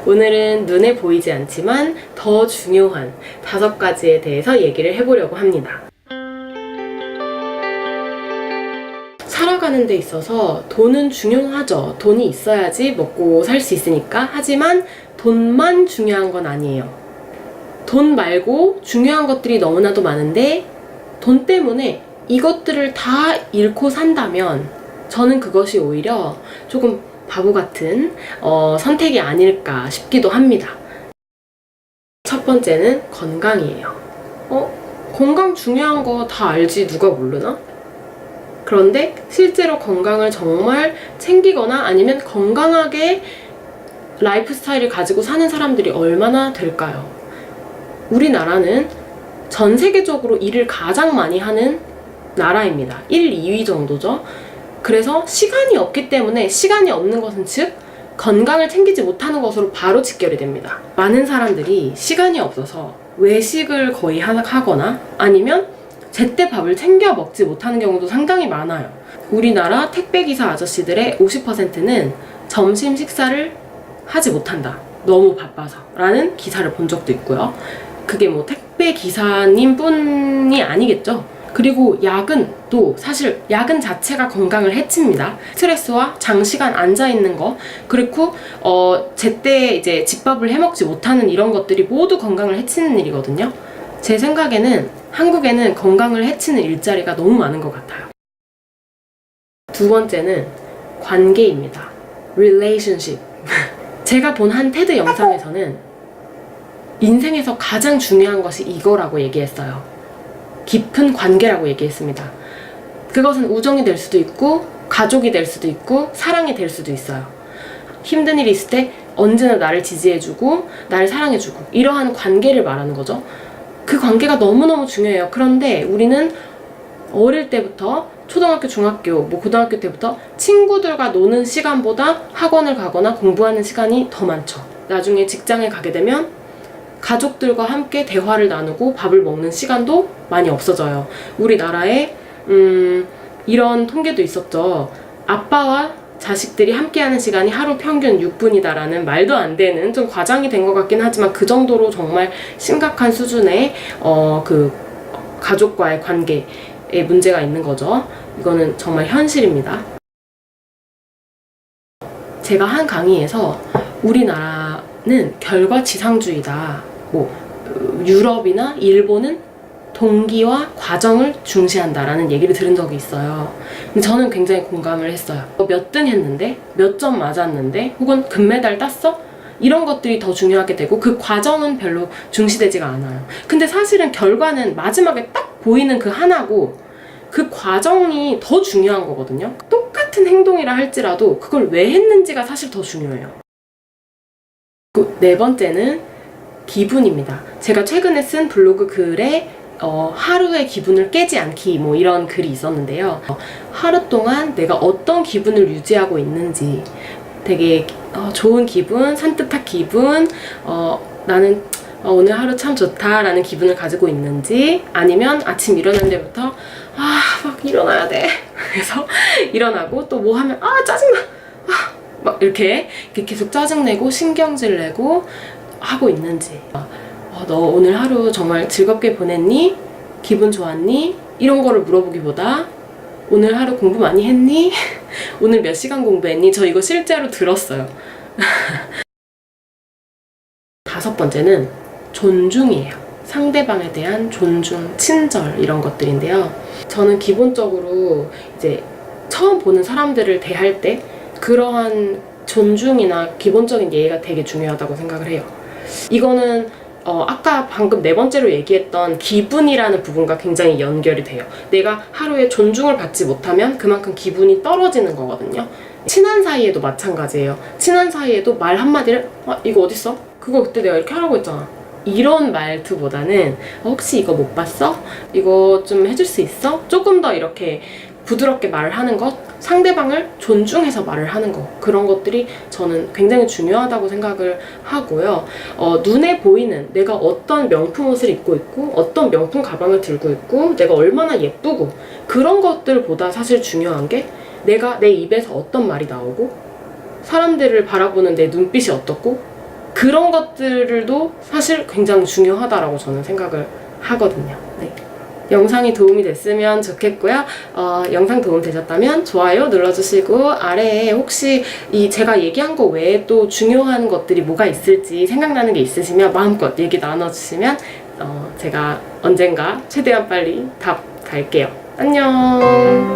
오늘은 눈에 보이지 않지만 더 중요한 5가지에 대해서 얘기를 해보려고 합니다. 살아가는 데 있어서 돈은 중요하죠. 돈이 있어야지 먹고 살 수 있으니까. 하지만 돈만 중요한 건 아니에요. 돈 말고 중요한 것들이 너무나도 많은데 돈 때문에 이것들을 다 잃고 산다면 저는 그것이 오히려 조금 바보 같은 선택이 아닐까 싶기도 합니다. 첫 번째는 건강이에요. 건강 중요한 거 다 알지 누가 모르나? 그런데 실제로 건강을 정말 챙기거나 아니면 건강하게 라이프 스타일을 가지고 사는 사람들이 얼마나 될까요? 우리나라는 전 세계적으로 일을 가장 많이 하는 나라입니다. 1, 2위 정도죠. 그래서 시간이 없기 때문에 시간이 없는 것은 즉 건강을 챙기지 못하는 것으로 바로 직결이 됩니다. 많은 사람들이 시간이 없어서 외식을 거의 하거나 아니면 제때 밥을 챙겨 먹지 못하는 경우도 상당히 많아요. 우리나라 택배기사 아저씨들의 50%는 점심 식사를 하지 못한다. 너무 바빠서 라는 기사를 본 적도 있고요. 그게 뭐 택배기사님 뿐이 아니겠죠. 그리고 야근도 사실 야근 자체가 건강을 해칩니다. 스트레스와 장시간 앉아있는 거, 그리고 제때 이제 집밥을 해먹지 못하는 이런 것들이 모두 건강을 해치는 일이거든요. 제 생각에는 한국에는 건강을 해치는 일자리가 너무 많은 것 같아요. 두 번째는 관계입니다. relationship. 제가 본 한 테드 영상에서는 인생에서 가장 중요한 것이 이거라고 얘기했어요. 깊은 관계라고 얘기했습니다. 그것은 우정이 될 수도 있고 가족이 될 수도 있고 사랑이 될 수도 있어요. 힘든 일이 있을 때 언제나 나를 지지해주고 나를 사랑해주고 이러한 관계를 말하는 거죠. 그 관계가 너무너무 중요해요. 그런데 우리는 어릴 때부터 초등학교, 중학교, 고등학교 때부터 친구들과 노는 시간보다 학원을 가거나 공부하는 시간이 더 많죠. 나중에 직장에 가게 되면 가족들과 함께 대화를 나누고 밥을 먹는 시간도 많이 없어져요. 우리나라에 이런 통계도 있었죠. 아빠와 자식들이 함께하는 시간이 하루 평균 6분이다라는 말도 안 되는, 좀 과장이 된 것 같긴 하지만 그 정도로 정말 심각한 수준의 그 가족과의 관계에 문제가 있는 거죠. 이거는 정말 현실입니다. 제가 한 강의에서 우리나라는 결과지상주의다. 유럽이나 일본은 동기와 과정을 중시한다라는 얘기를 들은 적이 있어요. 근데 저는 굉장히 공감을 했어요. 몇 등 했는데? 몇 점 맞았는데? 혹은 금메달 땄어? 이런 것들이 더 중요하게 되고 그 과정은 별로 중시되지가 않아요. 근데 사실은 결과는 마지막에 딱 보이는 그 하나고 그 과정이 더 중요한 거거든요. 똑같은 행동이라 할지라도 그걸 왜 했는지가 사실 더 중요해요. 네 번째는 기분입니다. 제가 최근에 쓴 블로그 글에 하루의 기분을 깨지 않기 이런 글이 있었는데요. 하루 동안 내가 어떤 기분을 유지하고 있는지, 되게 좋은 기분, 산뜻한 기분, 나는 오늘 하루 참 좋다라는 기분을 가지고 있는지, 아니면 아침 일어난 데부터 막 일어나야 돼 그래서 일어나고 또 뭐 하면 짜증나 막 이렇게 계속 짜증내고 신경질 내고 하고 있는지, 너 오늘 하루 정말 즐겁게 보냈니? 기분 좋았니? 이런 거를 물어보기보다 오늘 하루 공부 많이 했니? 오늘 몇 시간 공부했니? 저 이거 실제로 들었어요. 5번째는 존중이에요. 상대방에 대한 존중, 친절 이런 것들인데요. 저는 기본적으로 이제 처음 보는 사람들을 대할 때 그러한 존중이나 기본적인 예의가 되게 중요하다고 생각을 해요. 이거는 아까 방금 4번째로 얘기했던 기분이라는 부분과 굉장히 연결이 돼요. 내가 하루에 존중을 받지 못하면 그만큼 기분이 떨어지는 거거든요. 친한 사이에도 마찬가지예요. 친한 사이에도 말 한마디를 이거 어딨어? 그거 그때 내가 이렇게 하라고 했잖아. 이런 말투보다는 혹시 이거 못 봤어? 이거 좀 해줄 수 있어? 조금 더 이렇게 부드럽게 말을 하는 것, 상대방을 존중해서 말을 하는 것, 그런 것들이 저는 굉장히 중요하다고 생각을 하고요. 눈에 보이는 내가 어떤 명품 옷을 입고 있고 어떤 명품 가방을 들고 있고 내가 얼마나 예쁘고 그런 것들보다 사실 중요한 게 내가 내 입에서 어떤 말이 나오고 사람들을 바라보는 내 눈빛이 어떻고 그런 것들도 사실 굉장히 중요하다라고 저는 생각을 하거든요. 네. 영상이 도움이 됐으면 좋겠고요. 영상 도움 되셨다면 좋아요 눌러주시고 아래에 혹시 제가 얘기한 거 외에 또 중요한 것들이 뭐가 있을지 생각나는 게 있으시면 마음껏 얘기 나눠주시면 제가 언젠가 최대한 빨리 답 달게요. 안녕.